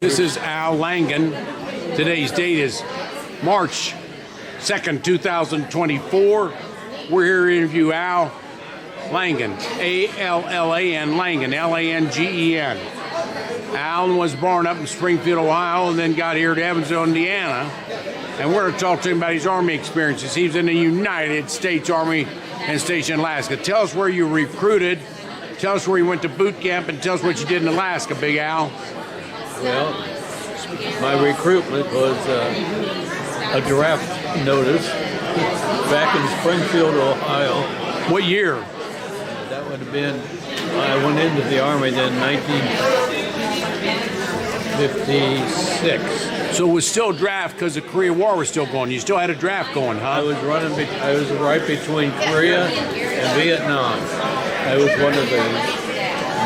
This is Al Langen. Today's date is March 2nd, 2024. We're here to interview Al Langen, A-L-L-A-N, Langen, L-A-N-G-E-N. Alan was born up in Springfield, Ohio, and then got here to Evansville, Indiana. And we're going to talk to him about his Army experiences. He's in the United States Army and stationed in Alaska. Tell us where you recruited, tell us where you went to boot camp, and tell us what you did in Alaska, Big Al. Well, my recruitment was a draft notice back in Springfield, Ohio. What year? That would have been, I went into the Army then 1956. So it was still draft because the Korea War was still going. You still had a draft going, huh? I was right between Korea and Vietnam. I was one of the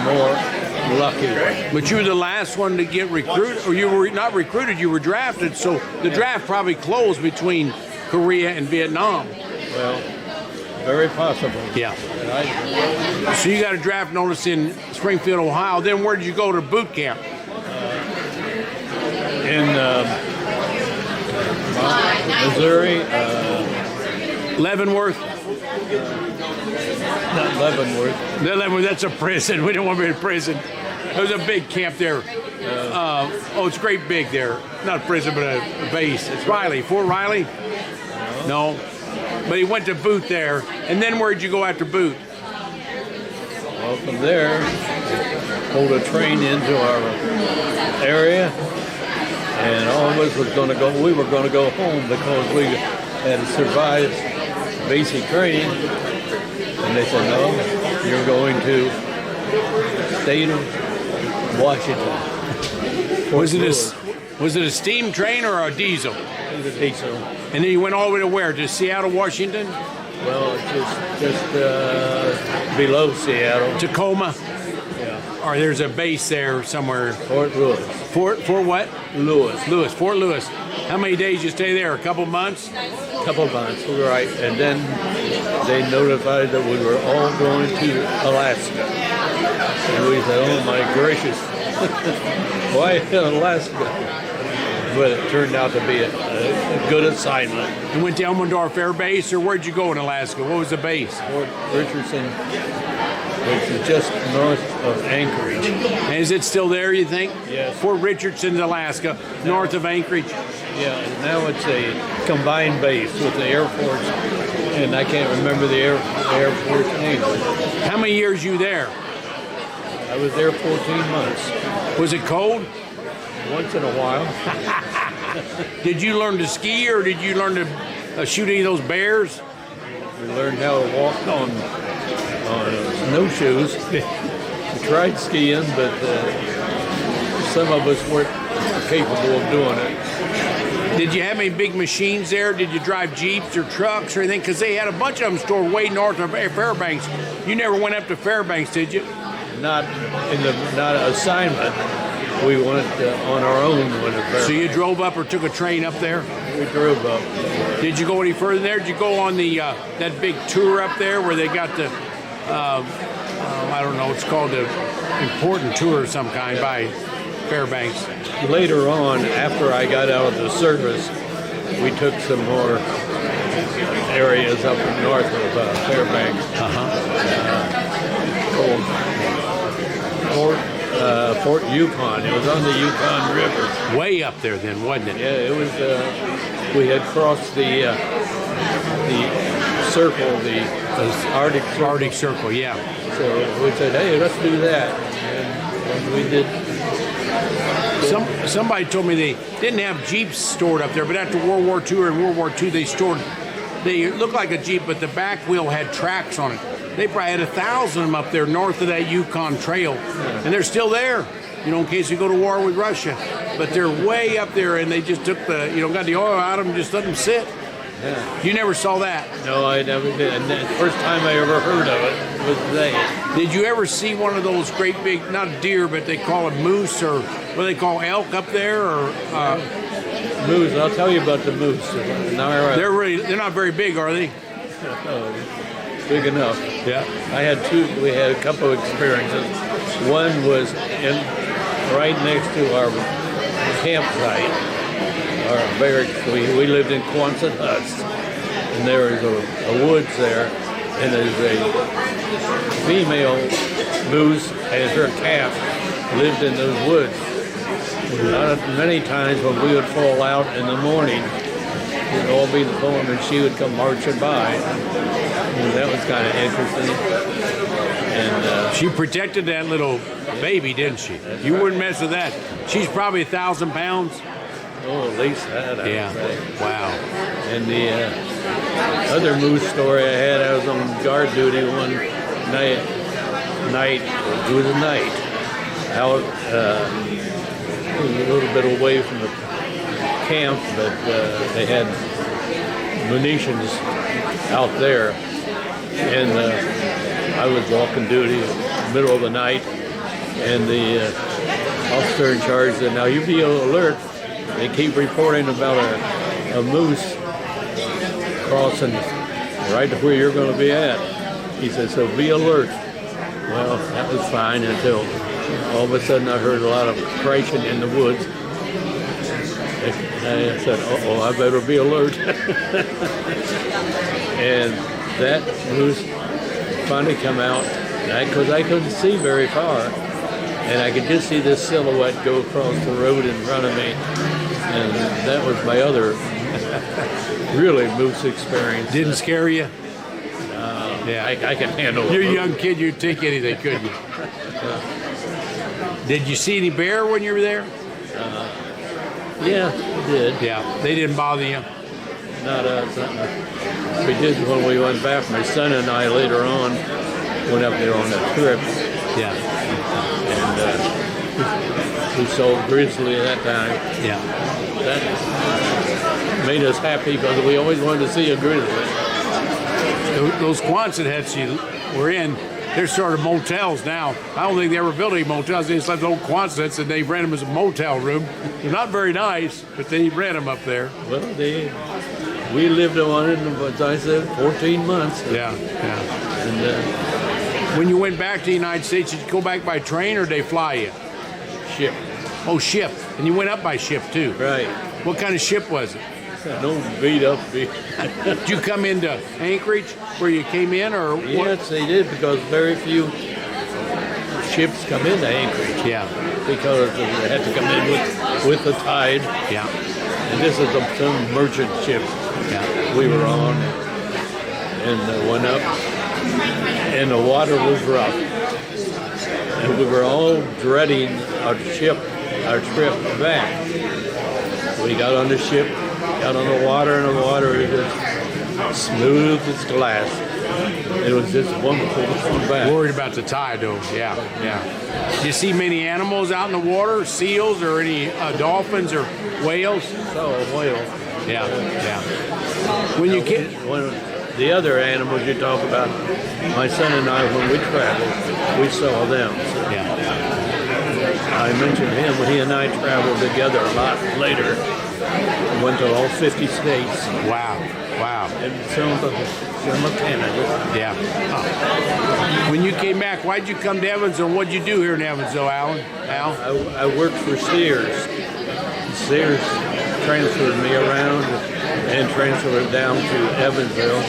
more lucky ones. But you were the last one to get recruited, or you were not recruited, you were drafted, so the draft probably closed between Korea and Vietnam. Well, very possible. Yeah. So you got a draft notice in Springfield, Ohio. Then where did you go to boot camp? In Missouri. Leavenworth? Not Leavenworth. Leavenworth, that's a prison. We don't want to be in prison. There's a big camp there. It's great big there. Not a prison, but a base. It's Riley. Fort Riley? No. But he went to boot there. And then where'd you go after boot? Well, from there, pulled a train into our area, and all of us was going to go. We were going to go home because we had survived basic training. And they said, "No, you're going to state of Washington." Was it a steam train or a diesel? It was a diesel. And then you went all the way to where? To Seattle, Washington? Well, just below Seattle. Tacoma? Yeah. Or there's a base there somewhere. Fort Lewis. Fort what? Lewis. Fort Lewis. How many days you stay there? A couple months? Couple months, right. And then they notified that we were all going to Alaska. And we said, oh my gracious, why Alaska? But it turned out to be a good assignment. You went to Elmendorf Air Base, or where'd you go in Alaska? What was the base? Fort Richardson, which is just north of Anchorage. And is it still there, you think? Yes. Fort Richardson, Alaska, north of Anchorage. Yeah, and now it's a combined base with the Air Force, and I can't remember the Air Force name. How many years you there? I was there 14 months. Was it cold? Once in a while. Did you learn to ski, or did you learn to shoot any of those bears? We learned how to walk on snowshoes. We tried skiing, but some of us weren't capable of doing it. Did you have any big machines there? Did you drive Jeeps or trucks or anything? Because they had a bunch of them stored way north of Fairbanks. You never went up to Fairbanks, did you? Not an assignment. We went on our own. So you drove up or took a train up there? We drove up. Did you go any further there? Did you go on the that big tour up there where they got the, I don't know, it's called the important tour of some kind by Fairbanks? Later on, after I got out of the service, we took some more areas up north of Fairbanks. Fort Yukon. It was on the Yukon River. Way up there then, wasn't it? Yeah, it was. We had crossed the circle, the Arctic Circle. Yeah. So we said, hey, let's do that. And we did. Somebody told me they didn't have Jeeps stored up there, but after World War II or in World War II, they looked like a Jeep, but the back wheel had tracks on it. They probably had 1,000 of them up there north of that Yukon Trail, and they're still there, in case you go to war with Russia. But they're way up there, and they just took got the oil out of them and just let them sit. Yeah. You never saw that? No, I never did. And the first time I ever heard of it was today. Did you ever see one of those great big, not deer, but they call it moose, or what they call elk up there, or moose? I'll tell you about the moose. They're not very big, are they? Big enough. Yeah. We had a couple of experiences. One was right next to our campsite, our barracks. We lived in Quonset huts, and there is a woods there, and there's a female moose and her calf lived in those woods. Many times when we would fall out in the morning, we'd all be in the farm, and she would come marching by. And that was kind of interesting. And She protected that little baby, didn't she? You wouldn't mess with that. She's probably 1,000 pounds. oh, at least that, I would say. Wow. And the other moose story I had, I was on guard duty one night. It was a night out a little bit away from the camp, but they had munitions out there, and I was walking duty middle of the night, and the officer in charge said, "Now you be alert. They keep reporting about a moose crossing right to where you're going to be at." He said, "So be alert." Well, that was fine until all of a sudden I heard a lot of crashing in the woods. I said, "Uh-oh, I better be alert." And that moose finally come out, because I couldn't see very far, and I could just see this silhouette go across the road in front of me. And that was my other really moose experience. Didn't scare you? Yeah, I can handle it. You're a young kid, you'd take anything, couldn't you? Did you see any bear when you were there? Yeah, I did. Yeah, they didn't bother you? Not us. We did when we went back. My son and I later on went up there on a trip, Yeah, and we saw a grizzly at that time. yeah. That made us happy because we always wanted to see a grizzly. Those Quonset huts you were in, they're sort of motels now. I don't think they ever built any motels. They just left old Quonset huts and they rent them as a motel room. They're not very nice, but they rent them up there. Well, we lived on it, as I said, 14 months. Yeah, yeah. And When you went back to the United States, did you go back by train or did they fly you? ship. Oh, ship. And you went up by ship too. Right. What kind of ship was it? No beat up. Did you come into Anchorage where you came in, or what? Yes, they did, because very few ships come into Anchorage. Yeah, Because they had to come in with the tide. yeah, And this is some merchant ship yeah. we were on, and went up, and the water was rough. And we were all dreading our trip back. We got on the ship, got on the water, and the water was just smooth as glass. It was just wonderful to come back. Worried about the tide, though. Yeah, yeah. Do you see many animals out in the water? Seals or any dolphins or whales? So, whale. Yeah, yeah. When you get, When the other animals you talk about, my son and I, when we traveled, we saw them. yeah, I mentioned him, he and I traveled together a lot later. Went to all 50 states wow, wow, and some of Canada. yeah. Huh. When you came back, why'd you come to Evansville? What'd you do here in Evansville, Al? I worked for Sears. Sears transferred me around and transferred down to Evansville.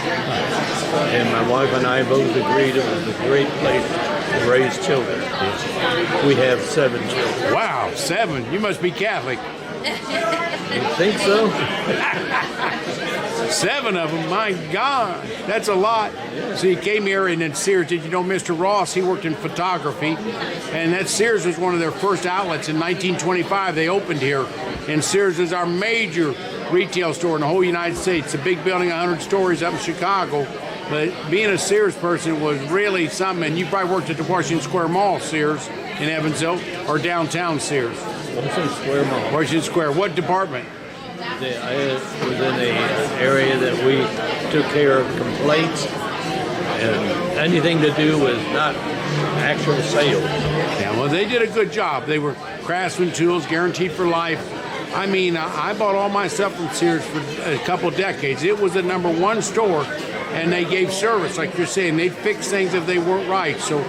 And my wife and I both agreed it was a great place to raise children. We have 7 children. Wow, 7. You must be Catholic. You think so? 7 of them, my God, that's a lot. So you came here, and then Sears, did you know Mr. Ross? He worked in photography, and that Sears was one of their first outlets in 1925. They opened here, and Sears is our major retail store in the whole United States. A big building, 100 stories up in Chicago. But being a Sears person was really something, and you probably worked at the Washington Square Mall, Sears, in Evansville, or downtown Sears. Washington Square Mall. Washington Square, what department? I was in an area that we took care of complaints and anything to do with not actual sales. Yeah, well, they did a good job. They were Craftsman tools, guaranteed for life. I mean, I bought all my stuff from Sears for a couple decades. It was the #1 store, and they gave service, like you're saying. They'd fix things if they weren't right. So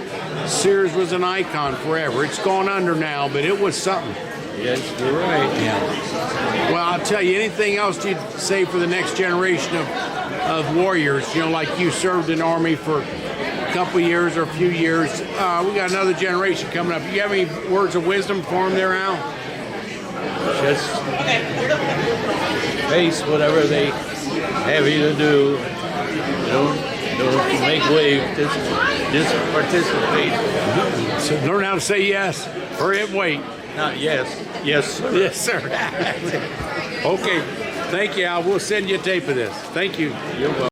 Sears was an icon forever. It's gone under now, but it was something. Yes, you're right. Yeah. Well, I'll tell you, anything else you'd say for the next generation of warriors? You know, like you served in the Army for a couple years or a few years. We got another generation coming up. You have any words of wisdom for them there, Al? Just face whatever they have you to do. Don't make waves. Just participate. So learn how to say yes. Hurry up, wait. Not yes. Yes, sir. Yes, sir. Okay. Thank you, Al. We'll send you a tape of this. Thank you. You're welcome.